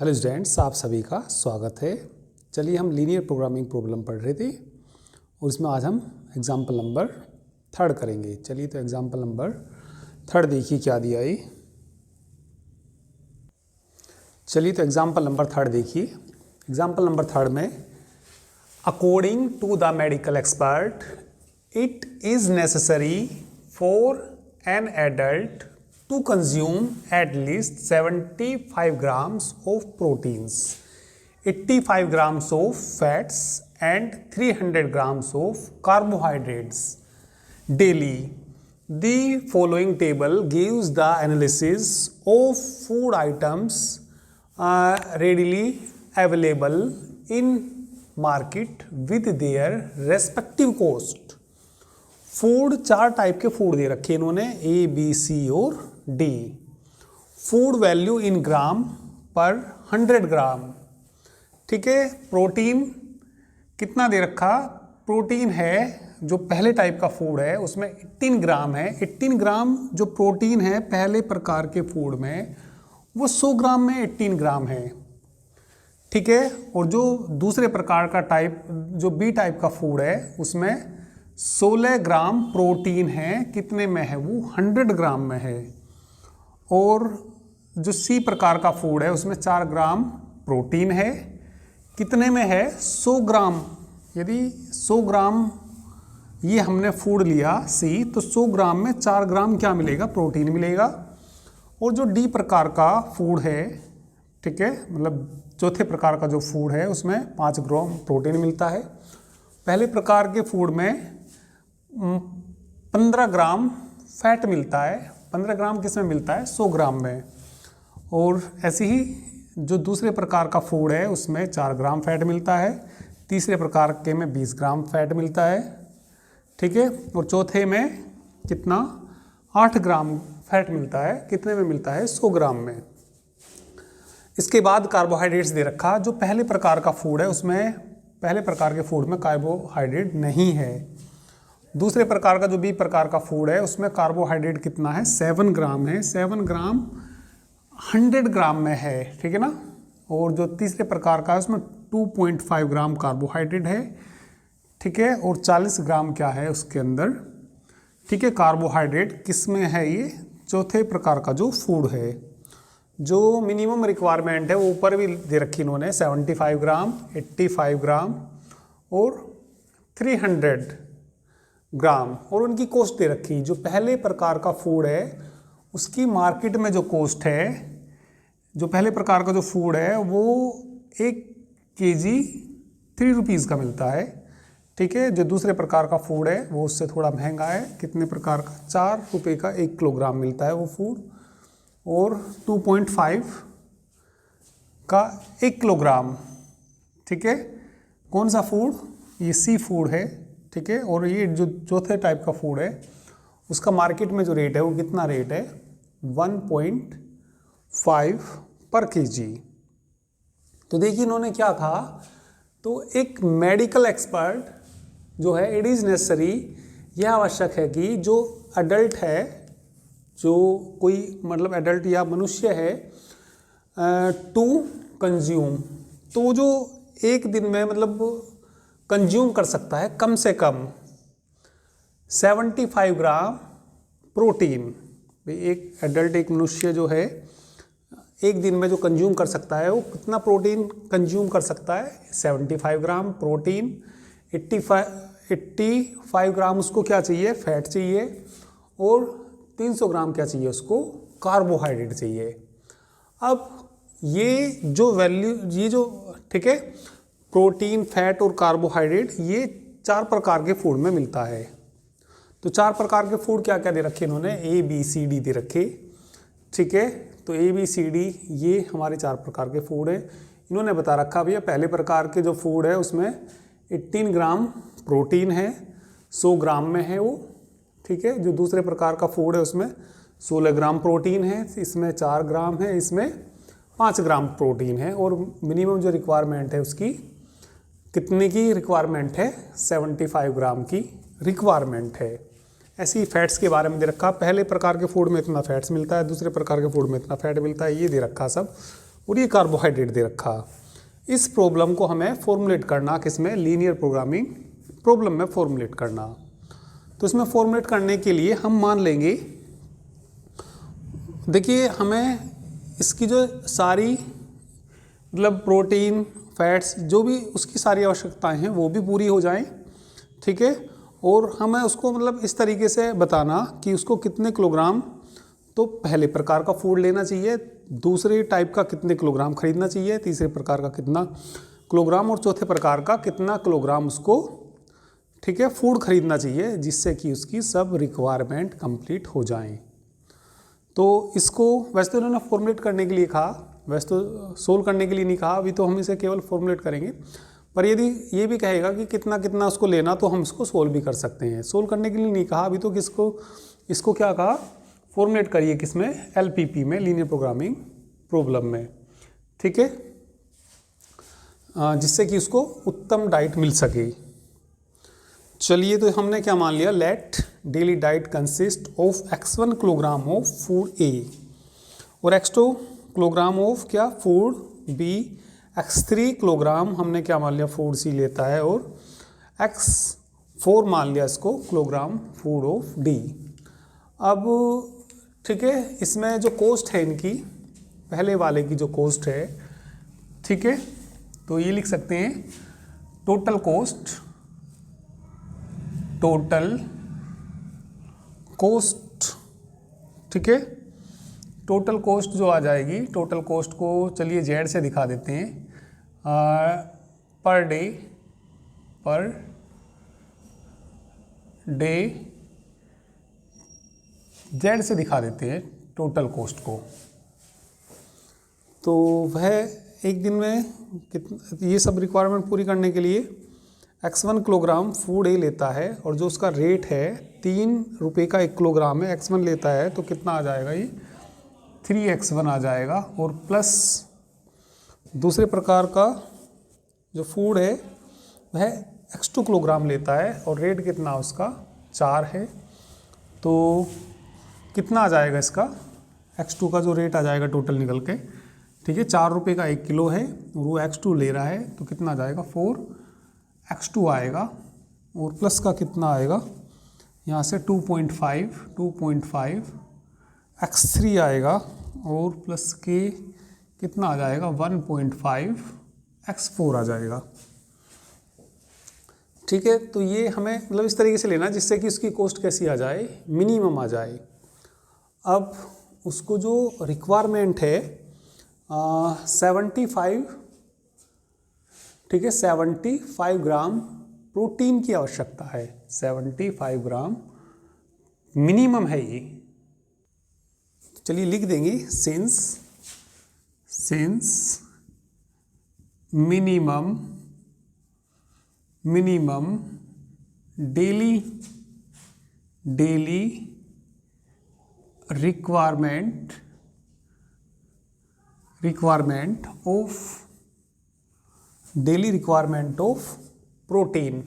Hello students, आप सभी का स्वागत है। चलिए हम लीनियर प्रोग्रामिंग प्रॉब्लम पढ़ रहे थे और इसमें आज हम एग्जाम्पल नंबर 3 करेंगे। चलिए तो एग्जाम्पल नंबर 3 देखिए क्या दिया है। चलिए तो एग्जाम्पल नंबर 3 देखिए। एग्जाम्पल नंबर 3 में according to the medical expert it is necessary for an adult to consume at least 75 grams of proteins, 85 grams of fats and 300 grams of carbohydrates daily. The following table gives the analysis of food items readily available in market with their respective cost. Food 4 type के food दे रखे इन्होंने A, B, C और D। Food value in ग्राम पर 100 ग्राम। ठीक है। Protein कितना दे रखा? Protein है जो पहले टाइप का फूड है उसमें 18 ग्राम है। 18 ग्राम जो प्रोटीन है पहले प्रकार के फूड में वो 100 ग्राम में 18 ग्राम है। ठीक है। और जो दूसरे प्रकार का टाइप जो B टाइप का फूड है उसमें 16 ग्राम प्रोटीन है। कितने में है? वो 100 ग्राम में है। और जो C प्रकार का फूड है उसमें 4 ग्राम प्रोटीन है। कितने में है? 100 ग्राम। यदि 100 ग्राम ये हमने फूड लिया C तो 100 ग्राम में 4 ग्राम क्या मिलेगा? प्रोटीन मिलेगा। और जो D प्रकार का फूड है, ठीक है, मतलब चौथे प्रकार का जो फूड है उसमें 5 ग्राम प्रोटीन मिलता है। पहले प्रकार के फूड में 15 ग्राम फैट मिलता है। 15 ग्राम किस में मिलता है? 100 ग्राम में। और ऐसे ही जो दूसरे प्रकार का फूड है उसमें 4 ग्राम फैट मिलता है। तीसरे प्रकार के में 20 ग्राम फैट मिलता है। ठीक है। और चौथे में कितना? 8 ग्राम फैट मिलता है। कितने में मिलता है? 100 ग्राम में। इसके बाद कार्बोहाइड्रेट्स दे रखा। जो पहले प्रकार का फूड है उसमें पहले प्रकार के फूड में कार्बोहाइड्रेट नहीं है। दूसरे प्रकार का जो B प्रकार का फूड है उसमें कार्बोहाइड्रेट कितना है? 7 ग्राम है। 7 ग्राम 100 ग्राम में है। ठीक है ना। और जो तीसरे प्रकार का है उसमें 2.5 ग्राम कार्बोहाइड्रेट है। ठीक है। और 40 ग्राम क्या है उसके अंदर? ठीक है। कार्बोहाइड्रेट किस में है? ये चौथे प्रकार का जो फूड है। जो मिनिमम रिक्वायरमेंट है वो ऊपर भी दे रखी इन्होंने 75 ग्राम, 85 ग्राम और 300 ग्राम। और उनकी कॉस्ट दे रखी। जो पहले प्रकार का फूड है उसकी मार्केट में जो कॉस्ट है, जो पहले प्रकार का जो फूड है वो 1 kg 3 रुपीज़ का मिलता है। ठीक है। जो दूसरे प्रकार का फूड है वो उससे थोड़ा महंगा है। कितने प्रकार का? 4 रुपये का 1 किलोग्राम मिलता है वो फूड। और 2.5 का 1 किलोग्राम। ठीक है। कौन सा फूड? ये सी फूड है। ठीक है। और ये जो चौथे टाइप का फूड है उसका मार्केट में जो रेट है वो कितना रेट है? 1.5 पर kg। तो देखिए इन्होंने क्या कहा, तो एक मेडिकल एक्सपर्ट जो है इट इज़ नेसेसरी, यह आवश्यक है कि जो अडल्ट है, जो कोई मतलब एडल्ट या मनुष्य है, टू कंज्यूम, तो जो एक दिन में मतलब कंज्यूम कर सकता है कम से कम 75 ग्राम प्रोटीन। एक एडल्ट एक मनुष्य जो है एक दिन में जो कंज्यूम कर सकता है वो कितना प्रोटीन कंज्यूम कर सकता है? 75 ग्राम प्रोटीन। 85 ग्राम उसको क्या चाहिए? फैट चाहिए। और 300 ग्राम क्या चाहिए उसको? कार्बोहाइड्रेट चाहिए। अब ये जो वैल्यू, ये जो, ठीक है, प्रोटीन, फैट और कार्बोहाइड्रेट ये 4 प्रकार के फूड में मिलता है। तो 4 प्रकार के फूड क्या क्या दे रखे इन्होंने? A, B, C, D दे रखे। ठीक है। तो A, B, C, D ये हमारे 4 प्रकार के फूड है। इन्होंने बता रखा भैया पहले प्रकार के जो फूड है उसमें 18 ग्राम प्रोटीन है, 100 ग्राम में है वो। ठीक है। जो दूसरे प्रकार का फूड है उसमें 16 ग्राम प्रोटीन है, इसमें 4 ग्राम है, इसमें 5 ग्राम प्रोटीन है। और मिनिमम जो रिक्वायरमेंट है उसकी कितने की रिक्वायरमेंट है? 75 ग्राम की रिक्वायरमेंट है। ऐसे ही फैट्स के बारे में दे रखा। पहले प्रकार के फूड में इतना फैट्स मिलता है, दूसरे प्रकार के फूड में इतना फैट मिलता है, ये दे रखा सब। और ये कार्बोहाइड्रेट दे रखा। इस प्रॉब्लम को हमें फॉर्मुलेट करना, किसमें, लीनियर प्रोग्रामिंग प्रॉब्लम में फॉर्मुलेट करना। तो इसमें फॉर्मुलेट करने के लिए हम मान लेंगे, देखिए हमें इसकी जो सारी मतलब प्रोटीन, फैट्स, जो भी उसकी सारी आवश्यकताएं हैं वो भी पूरी हो जाएं, ठीक है। और हमें उसको मतलब इस तरीके से बताना कि उसको कितने किलोग्राम तो पहले प्रकार का फूड लेना चाहिए, दूसरे टाइप का कितने किलोग्राम खरीदना चाहिए, तीसरे प्रकार का कितना किलोग्राम और चौथे प्रकार का कितना किलोग्राम उसको, ठीक है, फूड खरीदना चाहिए, जिससे कि उसकी सब रिक्वायरमेंट कंप्लीट हो जाएं। तो इसको वैसे तो उन्होंने फॉर्मुलेट करने के लिए कहा, वैसे तो सोल्व करने के लिए नहीं कहा, अभी तो हम इसे केवल फॉर्मुलेट करेंगे। पर यदि ये भी कहेगा कि कितना कितना उसको लेना तो हम इसको सोल्व भी कर सकते हैं। सोल्व करने के लिए नहीं कहा अभी तो, किसको, इसको क्या कहा, फॉर्मुलेट करिए किसमें, एलपीपी में, लीनियर प्रोग्रामिंग प्रॉब्लम में, ठीक है, जिससे कि उसको उत्तम डाइट मिल सके। चलिए, तो हमने क्या मान लिया, let daily diet consist of x1 kilogram of food A और x2 किलोग्राम ऑफ क्या, फूड बी, x3 किलोग्राम हमने क्या मान लिया, फूड सी लेता है, और x4 मान लिया इसको किलोग्राम फूड ऑफ डी। अब ठीक है, इसमें जो कॉस्ट है इनकी, पहले वाले की जो कॉस्ट है, ठीक है, तो ये लिख सकते हैं टोटल कॉस्ट, टोटल कॉस्ट, ठीक है, टोटल कॉस्ट जो आ जाएगी, टोटल कॉस्ट को चलिए जेड से दिखा देते हैं, पर डे जेड से दिखा देते हैं टोटल कॉस्ट को। तो वह एक दिन में कितना, ये सब रिक्वायरमेंट पूरी करने के लिए x1 किलोग्राम फूड ए लेता है, और जो उसका रेट है 3 रुपये का 1 किलोग्राम है, x1 लेता है, तो कितना आ जाएगा, ये 3x1 आ जाएगा, और प्लस दूसरे प्रकार का जो फूड है वह x2 किलोग्राम लेता है, और रेट कितना उसका 4 है, तो कितना आ जाएगा इसका, x2 का जो रेट आ जाएगा टोटल निकल के, ठीक है, 4 रुपये का 1 किलो है और वो x2 ले रहा है, तो कितना आ जाएगा, 4x2 आएगा, और प्लस का कितना आएगा, यहाँ से 2.5 x3 आएगा, और प्लस के कितना आ जाएगा, 1.5 x4 आ जाएगा, ठीक है। तो ये हमें मतलब इस तरीके से लेना जिससे कि उसकी कॉस्ट कैसी आ जाए, मिनिमम आ जाए। अब उसको जो रिक्वायरमेंट है 75, ठीक है, 75 ग्राम प्रोटीन की आवश्यकता है, 75 ग्राम मिनिमम है ये। चलिए लिख देंगे, since minimum daily requirement of protein,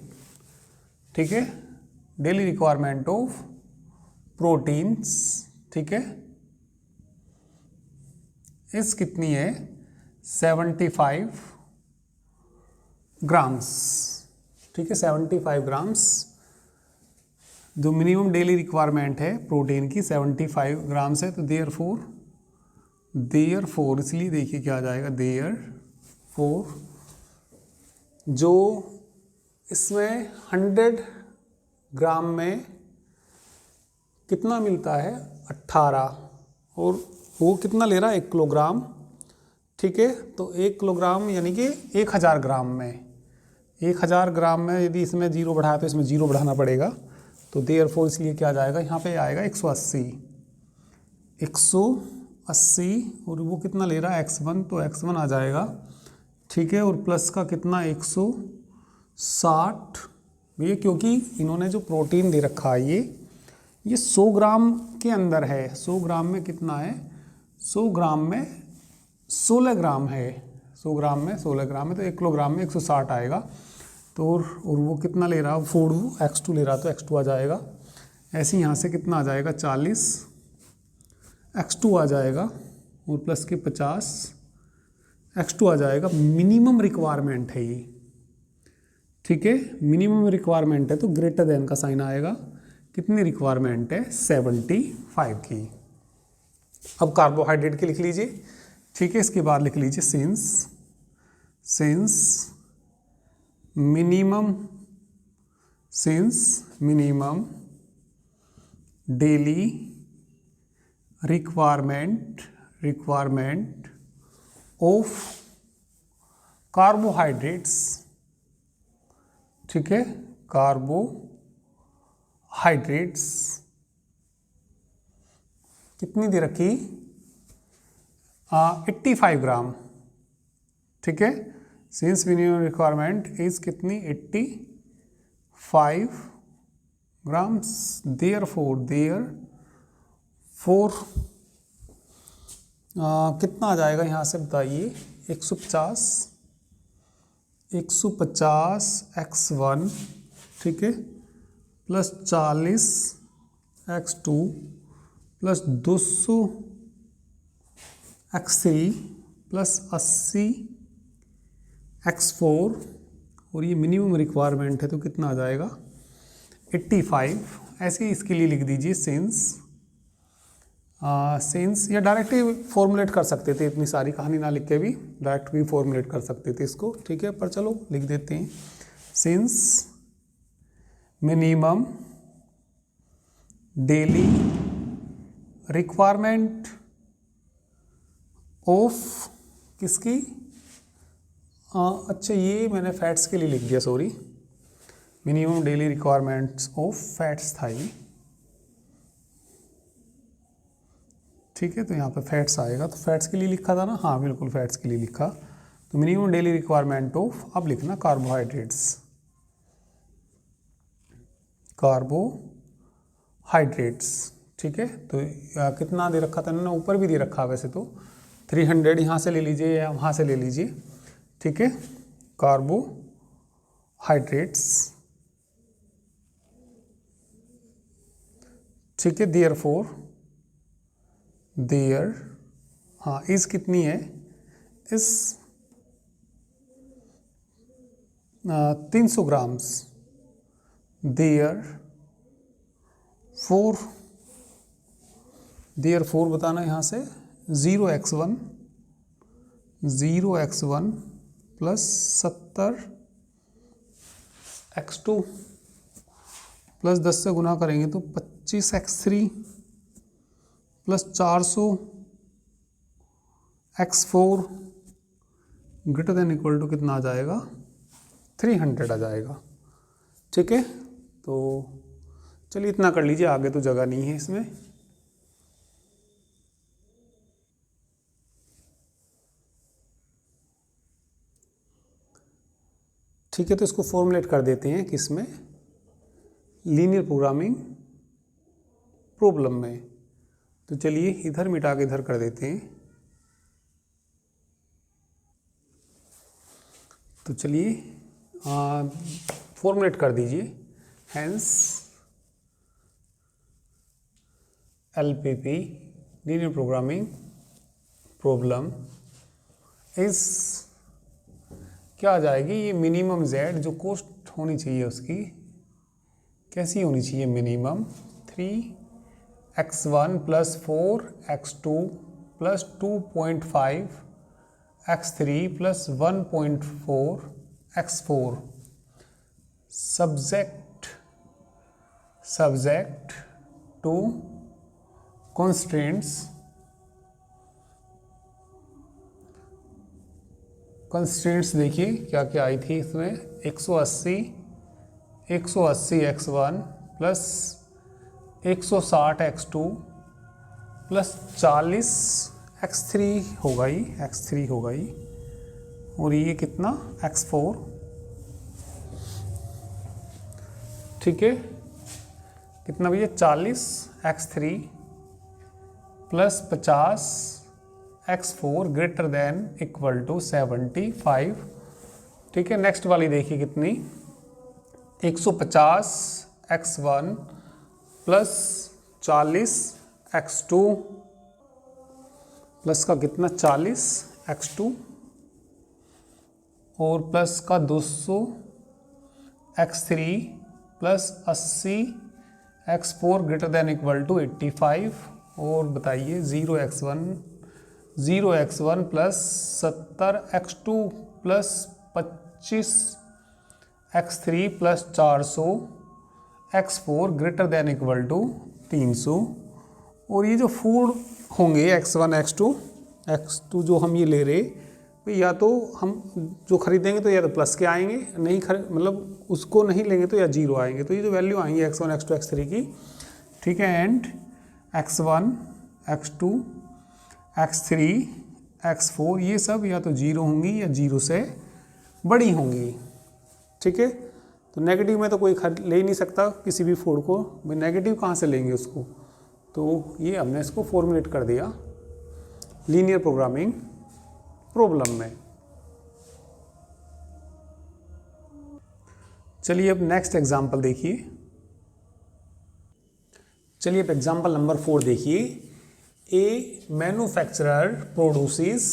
ठीक है, डेली रिक्वायरमेंट ऑफ प्रोटीन्स, ठीक है, इस कितनी है, 75 ग्राम्स, ठीक है, 75 ग्राम्स जो मिनिमम डेली रिक्वायरमेंट है प्रोटीन की 75 ग्राम्स है। तो देयर फोर इसलिए देखिए क्या आ जाएगा, देयर4 जो इसमें 100 ग्राम में कितना मिलता है, 18, और वो कितना ले रहा है, 1 किलोग्राम, ठीक है। तो 1 किलोग्राम यानी कि 1000 ग्राम में, 1000 ग्राम में यदि इसमें 0 बढ़ाया तो इसमें 0 बढ़ाना पड़ेगा, तो देयरफॉर इसलिए क्या आ जाएगा, यहाँ पे आएगा 180, और वो कितना ले रहा है, x1, तो x1 आ जाएगा, ठीक है, और प्लस का कितना 160, ये क्योंकि इन्होंने जो प्रोटीन दे रखा है ये 100 ग्राम के अंदर है, 100 ग्राम में कितना है, 100 ग्राम में 16 ग्राम है, 100 ग्राम में 16 ग्राम है, तो 1 किलोग्राम में 160 आएगा। तो और वो कितना ले रहा है फूड, वो x2 ले रहा, तो x2 आ जाएगा। ऐसे यहाँ से कितना आ जाएगा, 40 x2 आ जाएगा, और प्लस के 50 x2 आ जाएगा, मिनिमम रिक्वायरमेंट है ये, ठीक है, मिनिमम रिक्वायरमेंट है तो ग्रेटर देन का साइन आएगा। कितनी रिक्वायरमेंट है? 75 की। अब कार्बोहाइड्रेट की लिख लीजिए, ठीक है, इसके बाद लिख लीजिए since minimum daily requirement of carbohydrates, ठीक है, कार्बोहाइड्रेट्स कितनी दे रखी? 85 ग्राम, ठीक है, सिंस मिनिमम रिक्वायरमेंट इज कितनी? 85 ग्राम्स, देयर फोर कितना आ जाएगा यहाँ से बताइए? 150 x1, ठीक है, plus 40 x2 plus 200 x3 plus 80 x4, और ये मिनिमम रिक्वायरमेंट है तो कितना आ जाएगा? 85। ऐसे ही इसके लिए लिख दीजिए सिंस, या डायरेक्ट ही फॉर्मुलेट कर सकते थे, इतनी सारी कहानी ना लिख के भी डायरेक्ट भी फॉर्मुलेट कर सकते थे इसको, ठीक है, पर चलो लिख देते हैं। Since minimum daily requirement of किसकी? अच्छा, ये मैंने फैट्स के लिए लिख दिया, sorry, minimum daily requirements of fats था ये, ठीक है, तो यहाँ पे फैट्स आएगा, तो फैट्स के लिए लिखा था ना, हाँ बिल्कुल फैट्स के लिए लिखा, तो मिनिमम डेली रिक्वायरमेंट ऑफ, अब लिखना कार्बोहाइड्रेट्स, ठीक है, तो कितना दे रखा था ना, ऊपर भी दे रखा वैसे तो 300, यहाँ से ले लीजिए या वहाँ से ले लीजिए, ठीक है, कार्बोहाइड्रेट्स, ठीक है, देयर हाँ इस कितनी है? इस 300 ग्राम्स, देयर फोर बताना यहाँ से 0x1 प्लस 70 x2 प्लस 10 से गुना करेंगे तो 25 x3 plus 400 x4 greater than equal to कितना आ जाएगा? 300 आ जाएगा, ठीक है, तो चलिए इतना कर लीजिए, आगे तो जगह नहीं है इसमें। ठीक है, तो इसको फॉर्मुलेट कर देते हैं किसमें? लीनियर प्रोग्रामिंग प्रॉब्लम में। तो चलिए इधर मिटा के इधर कर देते हैं। तो चलिए फॉर्मुलेट कर दीजिए। Hence LPP linear programming problem इस क्या आ जाएगी? ये मिनिमम z जो कॉस्ट होनी चाहिए उसकी कैसी होनी चाहिए? Minimum 3x1 plus 4x2 plus 2.5 x3 plus 1.4 x4 subject to constraints देखिए क्या क्या आई थी इसमें। 180 x1 plus 160 x2 plus 40 x3 होगा ही और ये कितना x4, ठीक है, कितना भैया 40 x3 plus 50 x4 greater than equal to 75, ठीक है। नेक्स्ट वाली देखिए कितनी 150 x1 प्लस 40 x2 प्लस का कितना 40 x2 और प्लस का 200 x3 plus 80 x4 greater than equal to 85 और बताइए 0x1 plus 70 x2 plus 25 x3 plus 400 x4 greater than equal to 300 और ये जो फूड होंगे x1 x2 जो हम ये ले रहे तो या तो हम जो खरीदेंगे तो या तो प्लस के आएंगे, नहीं मतलब उसको नहीं लेंगे तो या जीरो आएंगे। तो ये जो वैल्यू आएंगी x1 x2 x3 की, ठीक है, and x1 x2 x3 x4 ये सब या तो जीरो होंगी या जीरो से बड़ी होंगी, ठीक है। तो नेगेटिव में तो कोई ले ही नहीं सकता किसी भी फूड को, भाई नेगेटिव कहाँ से लेंगे उसको। तो ये हमने इसको फॉर्मुलेट कर दिया लीनियर प्रोग्रामिंग प्रॉब्लम में। चलिए अब नेक्स्ट एग्जांपल देखिए। चलिए अब एग्जांपल नंबर 4 देखिए। A manufacturer produces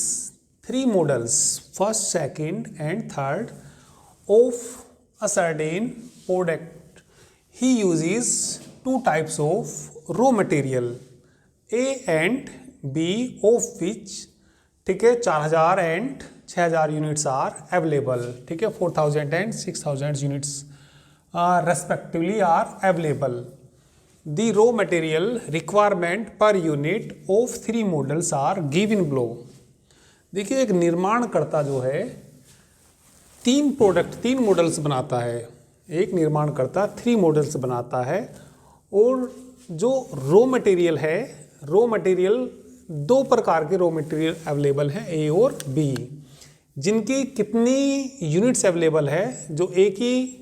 3 models first, second and third of a certain product. He uses 2 types of raw material A and B of which, ठीक है, 4000 and 6000 यूनिट्स आर अवेलेबल, ठीक है, 4000 and 6000 units respectively are available. The raw material requirement per unit of 3 models are given below. देखिए एक निर्माणकर्ता जो है 3 models बनाता है, एक निर्माणकर्ता 3 मॉडल्स बनाता है और जो रॉ मटेरियल है, रॉ मटेरियल 2 प्रकार के रॉ मटेरियल अवेलेबल हैं ए और बी, जिनकी कितनी यूनिट्स अवेलेबल है, जो ए की,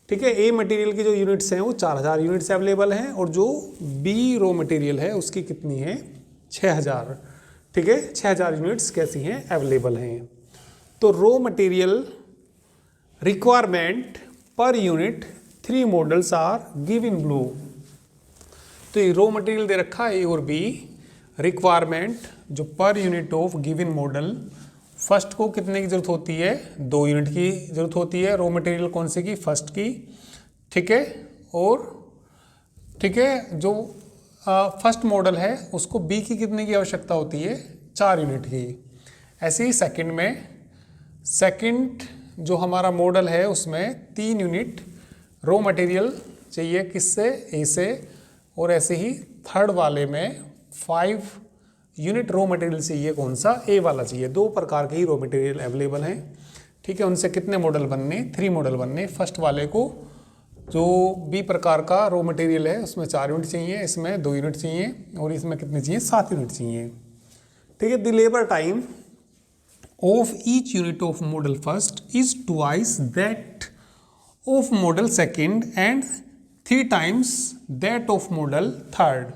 ठीक है, ए मटेरियल की जो यूनिट्स हैं वो 4000 यूनिट्स अवेलेबल हैं और जो बी रॉ मटेरियल है उसकी कितनी है 6000, ठीक है, 6000 यूनिट्स कैसी हैं अवेलेबल हैं। तो raw material requirement per unit 3 models are given below. तो ये रॉ मटेरियल दे रखा है ए और बी, रिक्वायरमेंट जो per unit of given model, first को कितने की जरूरत होती है 2 यूनिट की जरूरत होती है, रॉ मटेरियल कौन से की, फर्स्ट की, ठीक है, और ठीक है जो फर्स्ट मॉडल है उसको बी की कितने की आवश्यकता होती है 4 यूनिट की। ऐसे ही सेकंड में, सेकंड जो हमारा मॉडल है उसमें 3 यूनिट रॉ मटेरियल चाहिए किससे, ए से, और ऐसे ही थर्ड वाले में 5 यूनिट रॉ मटेरियल चाहिए, कौन सा, ए वाला चाहिए। 2 प्रकार के ही रॉ मटेरियल अवेलेबल हैं, ठीक है, उनसे कितने मॉडल बनने, 3 मॉडल बनने। फर्स्ट वाले को जो बी प्रकार का रॉ मटेरियल है उसमें 4 यूनिट चाहिए, इसमें 2 यूनिट चाहिए और इसमें कितने चाहिए 7 यूनिट चाहिए, ठीक है। The labour time of each unit of model first is twice that of model second and 3 times that of model third.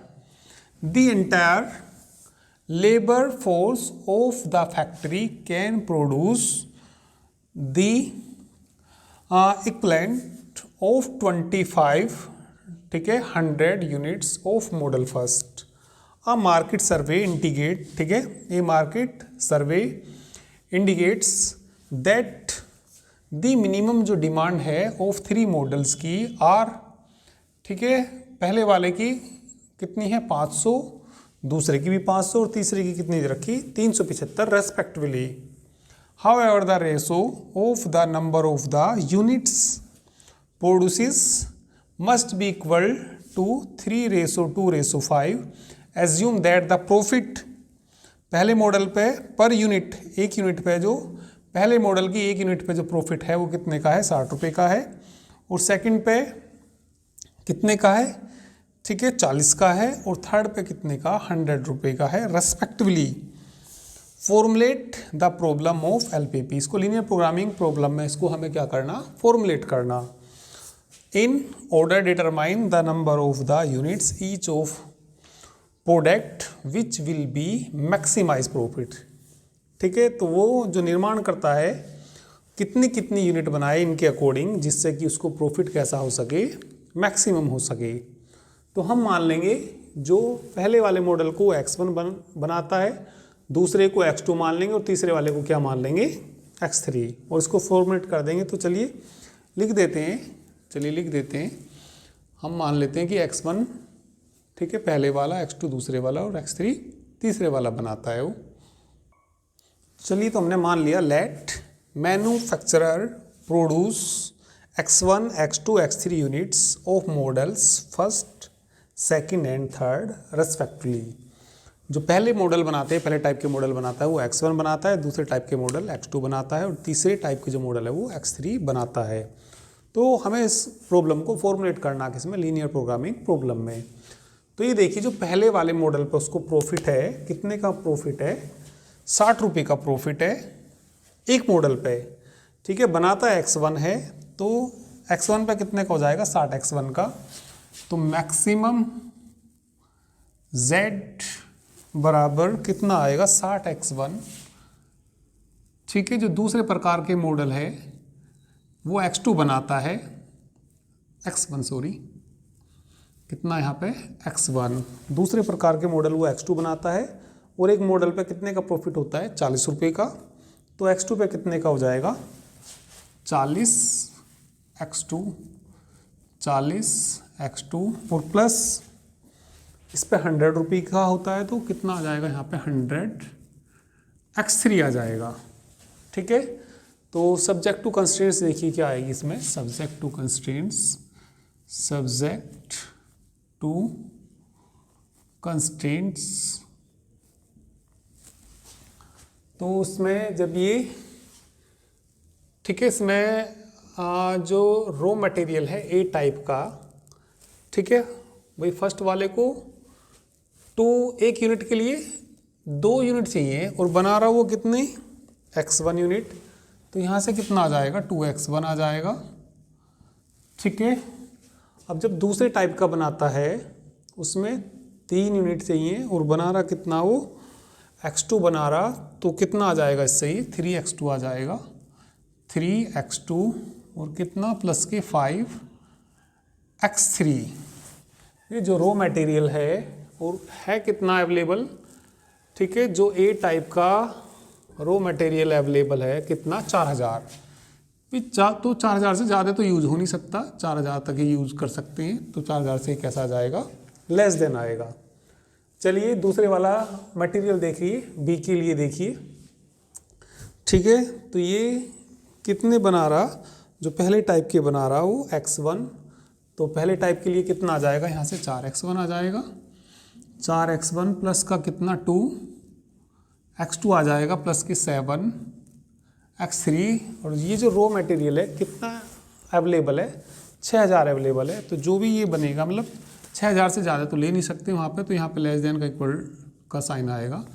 The entire labor force of the factory can produce the equivalent of 25, ठीक है, 100 units of model first. A market survey indicate, ठीक है, a market survey indicates that the minimum जो demand है of 3 models की are, ठीक है, पहले वाले की कितनी है 500, दूसरे की भी 500 और तीसरे की कितनी रखी 375 respectively. However the ratio of the number of the units produces must be equal to 3:2:5। Assume that the profit पहले मॉडल पे पर यूनिट, एक यूनिट पे जो पहले मॉडल की एक यूनिट पे जो प्रॉफिट है वो कितने का है 60 रुपये का है, और सेकंड पे कितने का है, ठीक है, 40 का है, और थर्ड पे कितने का 100 रुपये का है respectively. Formulate the problem of LPP, इसको लीनियर प्रोग्रामिंग प्रॉब्लम में इसको हमें क्या करना, फॉर्मुलेट करना। In order determine the number of the units each of product which will be maximize profit, ठीक है। तो वो जो निर्माण करता है कितनी कितनी यूनिट बनाए इनके अकॉर्डिंग, जिससे कि उसको प्रॉफिट कैसा हो सके, मैक्सिमम हो सके। तो हम मान लेंगे जो पहले वाले मॉडल को X1 बनाता है, दूसरे को X2 मान लेंगे और तीसरे वाले को क्या मान लेंगे x3 और इसको फॉर्मेट कर देंगे। तो चलिए लिख देते हैं, हम मान लेते हैं कि x1 ठीक है पहले वाला, x2 दूसरे वाला और x3 तीसरे वाला बनाता है वो। चलिए तो हमने मान लिया let manufacturer produce x1, x2, x3 units of models first, second and third respectively. जो पहले मॉडल बनाते हैं, पहले टाइप के मॉडल बनाता है वो x1 बनाता है, दूसरे टाइप के मॉडल x2 बनाता है और तीसरे टाइप के जो मॉडल है वो x3 बनाता है। तो हमें इस प्रॉब्लम को फॉर्मुलेट करना किसमें, लीनियर प्रोग्रामिंग प्रॉब्लम में। तो ये देखिए जो पहले वाले मॉडल पे उसको प्रॉफिट है, कितने का प्रॉफिट है, 60 रुपये का प्रॉफिट है एक मॉडल पे, ठीक है। बनाता है x1 है, तो x1 पे कितने का हो जाएगा, 60 x1 का। तो मैक्सिमम z बराबर कितना आएगा, 60 x1, ठीक है। जो दूसरे प्रकार के मॉडल है वो x2 बनाता है, x1 सॉरी, कितना यहाँ पे x1, दूसरे प्रकार के मॉडल वो x2 बनाता है और एक मॉडल पे कितने का प्रॉफिट होता है, 40 रुपये का। तो x2 पे कितने का हो जाएगा, 40 x2 और प्लस इस पे 100 रुपये का होता है, तो कितना आ जाएगा यहाँ पे 100 x3 आ जाएगा, ठीक है। तो सब्जेक्ट टू कंस्ट्रेंट्स देखिए क्या आएगी इसमें, सब्जेक्ट टू कंस्ट्रेंट्स। तो उसमें जब ये ठीक है, इसमें जो रॉ मटेरियल है ए टाइप का, ठीक है, भाई फर्स्ट वाले को एक यूनिट के लिए 2 यूनिट चाहिए और बना रहा वो कितने, x1 यूनिट। तो यहाँ से कितना आ जाएगा, 2x1 आ जाएगा, ठीक है। अब जब दूसरे टाइप का बनाता है उसमें 3 यूनिट चाहिए और बना रहा कितना वो x2 बना रहा, तो कितना आ जाएगा इससे ही 3x2 आ जाएगा, 3x2 और कितना प्लस के 5x3। ये जो रॉ मटेरियल है और है कितना अवेलेबल, ठीक है। जो ए टाइप का रॉ मटेरियल अवेलेबल है कितना, 4000। तो 4000 से ज़्यादा तो यूज़ हो नहीं सकता, 4000 तक ही यूज़ कर सकते हैं। तो 4000 से कैसा आ जाएगा, लेस देन आएगा। चलिए दूसरे वाला मटेरियल देखिए, बी के लिए देखिए, ठीक है। तो ये कितने बना रहा, जो पहले टाइप के बना रहा वो x1, तो पहले टाइप के लिए कितना आ जाएगा, यहाँ से 4x1 आ जाएगा, 4x1 प्लस का कितना 2x2 आ जाएगा प्लस के 7x3। और ये जो रॉ मटेरियल है कितना अवेलेबल है, 6000 अवेलेबल है। तो जो भी ये बनेगा, मतलब 6000 से ज़्यादा तो ले नहीं सकते वहाँ पे, तो यहाँ पे लेस देन का इक्वल का साइन आएगा,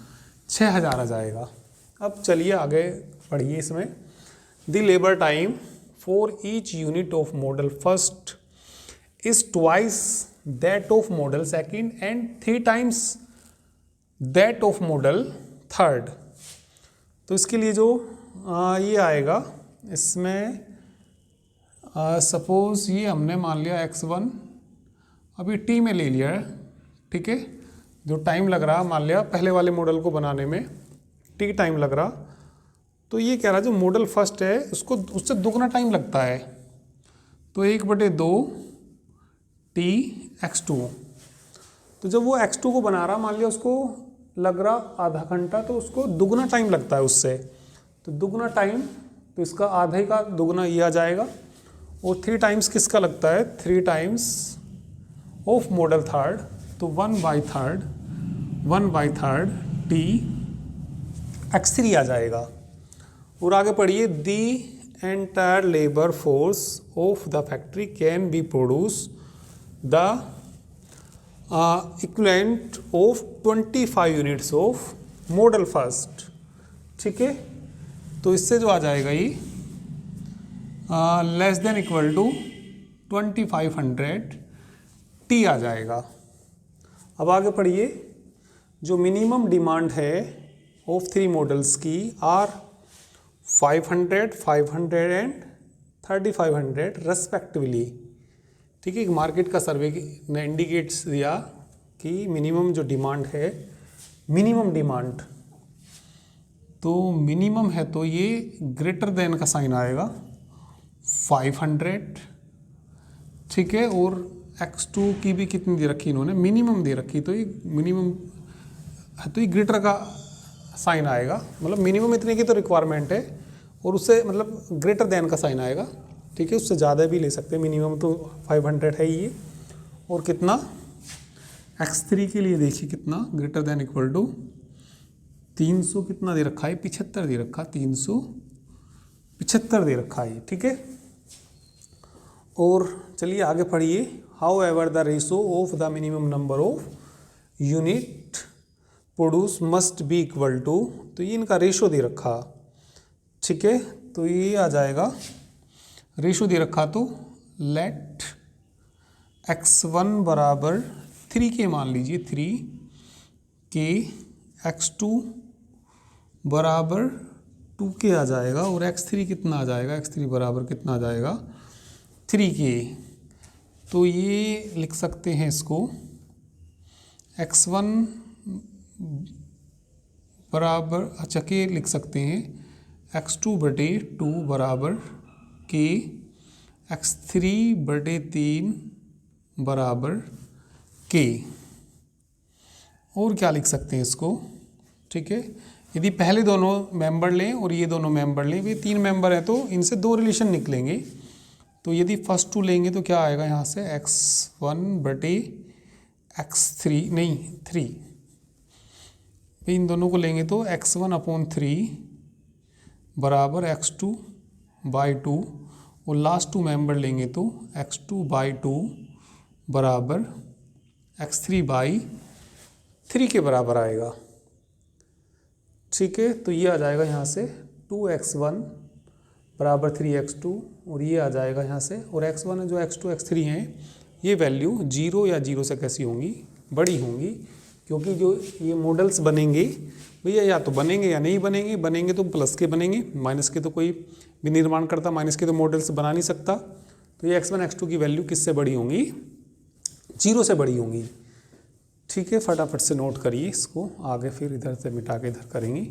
6000 आ जाएगा। अब चलिए आगे पढ़िए इसमें, the labour time for each unit of model first is twice that of model second and 3 times that of model third. तो इसके लिए जो ये आएगा इसमें, सपोज ये हमने मान लिया x1, अभी t में ले लिया है, ठीक है। जो टाइम लग रहा मान लिया पहले वाले मॉडल को बनाने में t टाइम लग रहा, तो ये कह रहा जो मॉडल फर्स्ट है उसको उससे दुगना टाइम लगता है, तो 1/2 t x2। तो जब वो x2 को बना रहा, मान लिया उसको लग रहा आधा घंटा, तो उसको दुगना टाइम लगता है उससे, तो दुगना टाइम, तो इसका आधे का दुगना ये आ जाएगा। और 3 टाइम्स किसका लगता है, 3 टाइम्स ऑफ मॉडल थर्ड, तो 1/3 t x3 आ जाएगा। और आगे पढ़िए, the entire labour force of the factory can be produce the equivalent of 25 units of model first, ठीक है। तो इससे जो आ जाएगा ये less than equal to 2500 t आ जाएगा। अब आगे पढ़िए, जो मिनिमम डिमांड है ऑफ 3 मॉडल्स की आर 500, 500 एंड 3500 रेस्पेक्टिवली, ठीक है। मार्केट का सर्वे ने इंडिकेट्स दिया कि मिनिमम जो डिमांड है, मिनिमम डिमांड तो मिनिमम है तो ये ग्रेटर देन का साइन आएगा 500, ठीक है। और x2 की भी कितनी दे रखी इन्होंने, मिनिमम दे रखी, तो ये मिनिमम है तो ये ग्रेटर का साइन आएगा, मतलब मिनिमम इतने की तो रिक्वायरमेंट है और उससे मतलब ग्रेटर देन का साइन आएगा, ठीक है। उससे ज़्यादा भी ले सकते हैं, मिनिमम तो 500 है ये। और कितना x3 के लिए देखिए कितना ग्रेटर देन इक्वल टू 300 कितना दे रखा है, 75 दे रखा, 375 दे रखा है, ठीक है। और चलिए आगे पढ़िए। However the ratio of the minimum number of unit produce must be equal to, तो ये इनका रेशो दे रखा, ठीक है। तो ये आ जाएगा रेशो दे रखा, तो लेट x1 बराबर 3 के मान लीजिए 3 के, x2 बराबर 2 के आ जाएगा और x3 कितना आ जाएगा, x3 बराबर कितना आ जाएगा 3 के। तो ये लिख सकते हैं इसको x1 बराबर, अच्छा के लिख सकते हैं x2 बटे 2 बराबर के, x3 बटे 3 बराबर के। और क्या लिख सकते हैं इसको, ठीक है। यदि पहले दोनों मेंबर लें और ये दोनों मेंबर लें, ये 3 मेंबर हैं तो इनसे 2 रिलेशन निकलेंगे। तो यदि फर्स्ट 2 लेंगे तो क्या आएगा यहाँ से x1 बटे x3 नहीं 3, इन दोनों को लेंगे तो x1 अपॉन 3 बराबर x2 बाई 2, और लास्ट 2 मेंबर लेंगे तो x2 बाई 2 बराबर x3 बाई 3 के बराबर आएगा, ठीक है। तो ये आ जाएगा यहाँ से 2x1 बराबर 3x2, और ये आ जाएगा यहाँ से, और x1 जो x2 x3 हैं ये वैल्यू 0 या 0 से कैसी होंगी, बड़ी होंगी, क्योंकि जो ये मॉडल्स बनेंगे भैया या तो बनेंगे या नहीं बनेंगे, बनेंगे तो प्लस के बनेंगे, माइनस के तो कोई भी निर्माण करता माइनस के तो मॉडल्स बना नहीं सकता। तो ये x1 x2 की वैल्यू किससे बड़ी होंगी, 0 से बड़ी होंगी, ठीक है। फटाफट से नोट करिए इसको, आगे फिर इधर से मिटा के इधर करेंगे।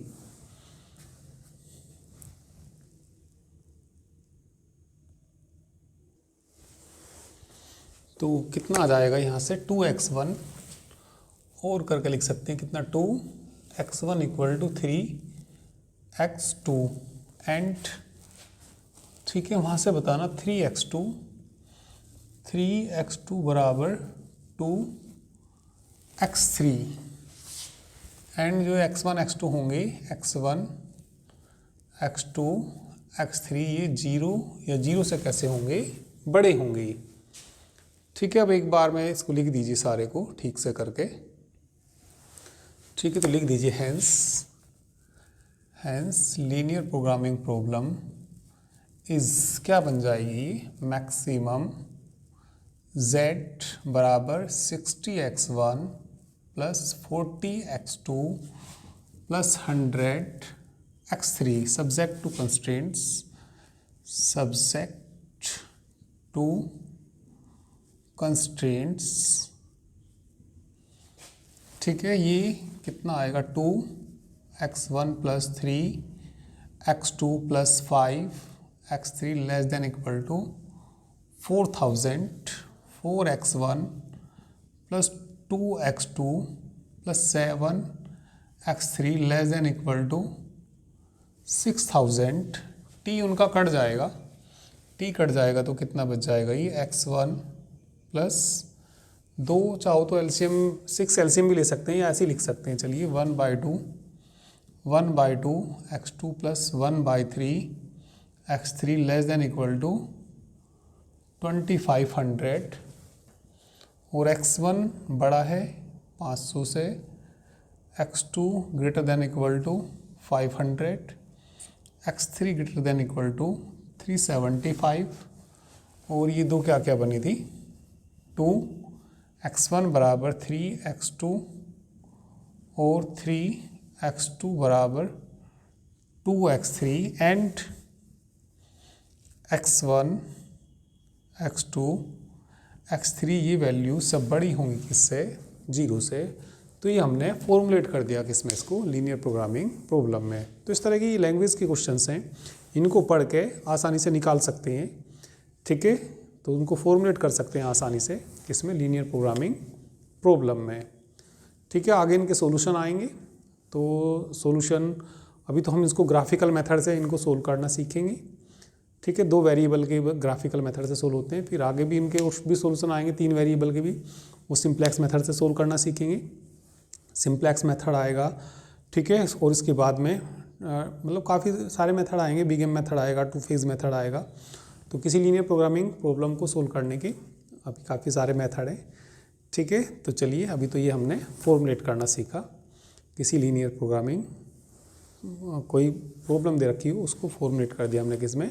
तो कितना आ जाएगा यहाँ से 2x1 और करके लिख सकते हैं कितना 2x1 equal to 3x2 and, ठीक है, वहाँ से बताना 3x2 बराबर 2x3 एंड जो x1 x2 होंगे x1 x2 x3 ये 0 या 0 से कैसे होंगे, बड़े होंगे, ठीक है। अब एक बार में इसको लिख दीजिए सारे को ठीक से करके, ठीक है। तो लिख दीजिए hence linear programming problem is क्या बन जाएगी, मैक्सिमम z बराबर 60x1 plus 40x2 plus 100x3 subject to constraints, subject to constraints, ठीक है। ये कितना आएगा 2x1 plus 3x2 plus 5x3 less than equal to 4000, 4x1 plus 2x2 plus 7x3 less than equal to 6000। t उनका कट जाएगा, t कट जाएगा तो कितना बच जाएगा, ये x1 प्लस 2 चाहो तो एलसीएम 6 एलसीएम भी ले सकते हैं या ऐसे ही लिख सकते हैं, चलिए 1/2 x2 plus 1/3 x3 less than equal to 2500, और x1 बड़ा है 500 से, x2 greater than equal to 500, x3 greater than equal to 375, और ये दो क्या क्या बनी थी 2x1 बराबर 3x2 और 3x2 बराबर 2x3 and x1 x2 x3 ये वैल्यू सब बड़ी होंगी किससे, 0 से। तो ये हमने फॉर्मुलेट कर दिया किसमें, इसको लीनियर प्रोग्रामिंग प्रॉब्लम में। तो इस तरह की लैंग्वेज के क्वेश्चंस हैं, इनको पढ़ के आसानी से निकाल सकते हैं, ठीक है। तो उनको फॉर्मुलेट कर सकते हैं आसानी से किसमें, लीनियर प्रोग्रामिंग प्रॉब्लम में, ठीक है। आगे इनके सॉल्यूशन आएंगे। तो सॉल्यूशन अभी तो हम इसको ग्राफिकल मेथड से इनको सोल्व करना सीखेंगे, ठीक है। 2 वेरिएबल के ग्राफिकल मेथड से सोल्व होते हैं। फिर आगे भी इनके और भी सॉल्यूशन आएंगे 3 वेरिएबल के भी, वो सिंप्लेक्स मेथड से सोल्व करना सीखेंगे। सिंप्लेक्स मेथड आएगा, ठीक है। और इसके बाद में मतलब काफ़ी सारे मेथड आएंगे, बिगेम मेथड आएगा, 2 फेज मेथड आएगा। तो किसी लीनियर प्रोग्रामिंग प्रॉब्लम को सोल्व करने के अभी काफ़ी सारे मेथड हैं, ठीक है। तो चलिए अभी तो ये हमने फॉर्मुलेट करना सीखा, किसी लीनियर प्रोग्रामिंग कोई प्रॉब्लम दे रखी हो उसको फॉर्मुलेट कर दिया हमने किसमें,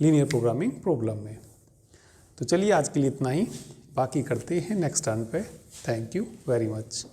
लीनियर प्रोग्रामिंग प्रॉब्लम में। तो चलिए आज के लिए इतना ही, बाकी करते हैं नेक्स्ट टर्न पे। Thank you very much.